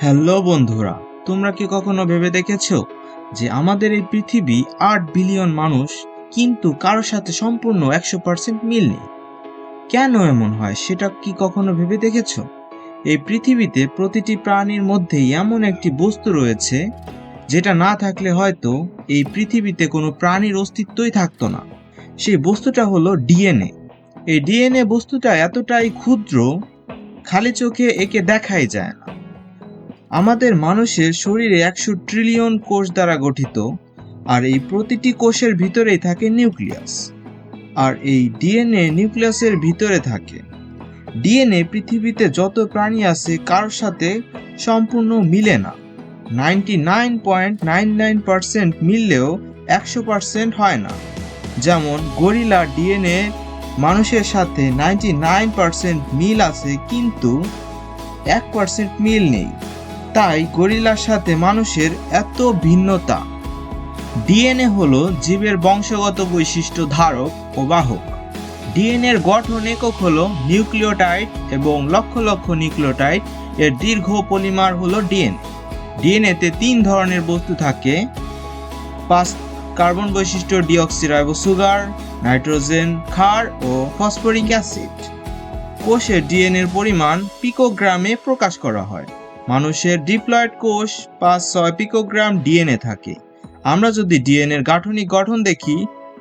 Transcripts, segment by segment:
Hello বন্ধুরা, তোমরা কি কখনো ভেবে দেখেছো যে আমাদের এই পৃথিবী ৮ বিলিয়ন মানুষ, কিন্তু কারোর সাথে সম্পূর্ণ ১০০% মিল নেই? কেন এমন হয় সেটা কি কখনো ভেবে দেখেছো? এই পৃথিবীতে প্রতিটি প্রাণীর মধ্যেই এমন একটি বস্তু রয়েছে যেটা না থাকলে হয়তো এই পৃথিবীতে কোনো প্রাণীর অস্তিত্বই থাকতো না। সেই বস্তুটা হলো ডিএনএ। এই ডিএনএ বস্তুটা এতটাই ক্ষুদ্র, খালি চোখে একে দেখাই যায় না। আমাদের মানুষের শরীরে ১০০ ট্রিলিয়ন কোষ দ্বারা গঠিত, আর এই প্রতিটি কোষের ভিতরেই থাকে নিউক্লিয়াস। আর এই ডিএনএ নিউক্লিয়াসের ভিতরে থাকে। ডিএনএ পৃথিবীতে যত প্রাণী আছে কারোর সাথে সম্পূর্ণ মিলে না। 99.99% মিললেও ১০০% হয় না। যেমন গরিলা ডিএনএ মানুষের সাথে 99% মিল আছে, কিন্তু 1% মিল নেই। তাই গরিলার সাথে মানুষের এত ভিন্নতা। ডিএনএ হলো জীবের বংশগত বৈশিষ্ট্য ধারক ও বাহক। ডিএনএর গঠন একক হলো নিউক্লিওটাইড এবং লক্ষ লক্ষ নিউক্লিওটাইড এর দীর্ঘ পলিমার হলো ডিএনএ। ডিএনএতে ৩ ধরনের বস্তু থাকে: ৫ কার্বন বৈশিষ্ট্য ডিঅক্সিরাইবো সুগার, নাইট্রোজেন ক্ষার ও ফসফরিক অ্যাসিড। কোষের ডিএনএর পরিমাণ পিকোগ্রামে প্রকাশ করা হয়। মানুষের ডিপ্লয়েড কোষ ৫-৬ পিকোগ্রাম ডিএনএ থাকে। আমরা যদি ডিএনএর গাঠনিক গঠন দেখি,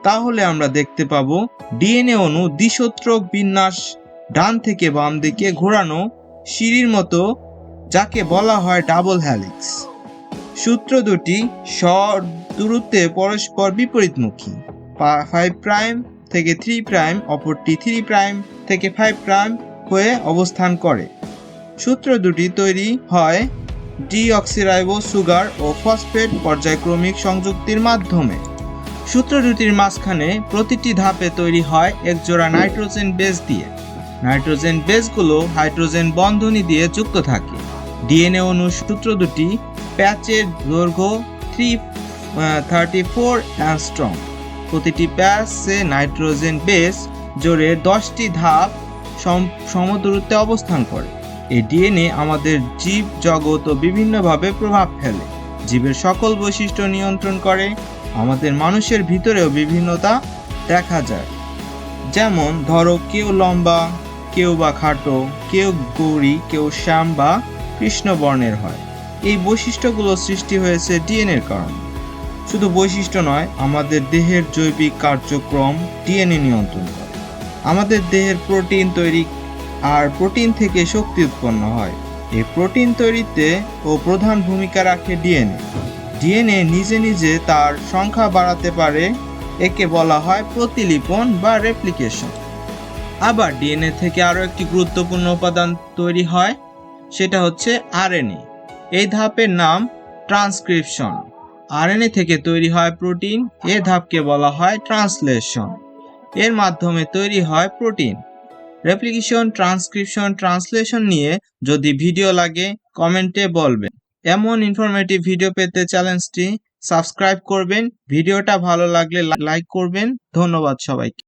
তাহলে আমরা দেখতে পাবো ডিএনএ অণু দ্বিসূত্রক বিন্যাস, ডান থেকে বাম দিকে ঘোরানো সিঁড়ির মতো, যাকে বলা হয় ডাবল হেলিক্স। সূত্র দুটি দূরত্বে পরস্পর বিপরীতমুখী। ৫ প্রাইম থেকে ৩ প্রাইম, অপরটি ৩ প্রাইম থেকে ৫ প্রাইম হয়ে অবস্থান করে। সূত্র দুটি তৈরি হয় ডিঅক্সিরাইবো সুগার ও ফসফেট পর্যায়ক্রমিক সংযুক্তির মাধ্যমে। সূত্র দুটির মাঝখানে প্রতিটি ধাপে তৈরি হয় একজোড়া নাইট্রোজেন বেস দিয়ে। নাইট্রোজেন বেসগুলো হাইড্রোজেন বন্ধনী দিয়ে যুক্ত থাকে। ডিএনএ অণু সূত্র দুটি প্যাচের দৈর্ঘ্য 334 অ্যাংস্ট্রম। প্রতিটি প্যাচে নাইট্রোজেন বেস জোড়ে 10টি ধাপ সমদূরত্বে অবস্থান করে। এই ডিএনএ আমাদের জীব জগৎ ও বিভিন্নভাবে প্রভাব ফেলে। জীবের সকল বৈশিষ্ট্য নিয়ন্ত্রণ করে। আমাদের মানুষের ভিতরেও বিভিন্নতা দেখা যায়। যেমন ধরো, কেউ লম্বা, কেউ বা খাটো, কেউ গৌরী, কেউ শ্যাম বা কৃষ্ণ বর্ণের হয়। এই বৈশিষ্ট্যগুলো সৃষ্টি হয়েছে ডিএনএর কারণে। শুধু বৈশিষ্ট্য নয়, আমাদের দেহের জৈবিক কার্যক্রম ডিএনএ নিয়ন্ত্রণ করে। আমাদের দেহের প্রোটিন তৈরি, আর প্রোটিন থেকে শক্তি উৎপন্ন হয়। এই প্রোটিন তৈরিতে প্রধান ভূমিকা রাখে ডিএনএ। ডিএনএ নিজে নিজে তার সংখ্যা বাড়াতে পারে, একে বলা হয় প্রতিলিপন বা রেপ্লিকেশন। আবার ডিএনএ থেকে আরও একটি গুরুত্বপূর্ণ উপাদান তৈরি হয়, সেটা হচ্ছে আরএনএ। এই ধাপের নাম ট্রান্সক্রিপশন। আরএনএ থেকে তৈরি হয় প্রোটিন। এই ধাপকে বলা হয় ট্রান্সলেশন। এর মাধ্যমে তৈরি হয় প্রোটিন। রেপ্লিকেশন, ট্রান্সক্রিপশন, ট্রান্সলেশন নিয়ে যদি ভিডিও লাগে কমেন্টে বলবেন। এমন ইনফরমেটিভ ভিডিও পেতে চ্যানেলটি সাবস্ক্রাইব করবেন। ভিডিওটা ভালো লাগলে লাইক করবেন। ধন্যবাদ সবাইকে।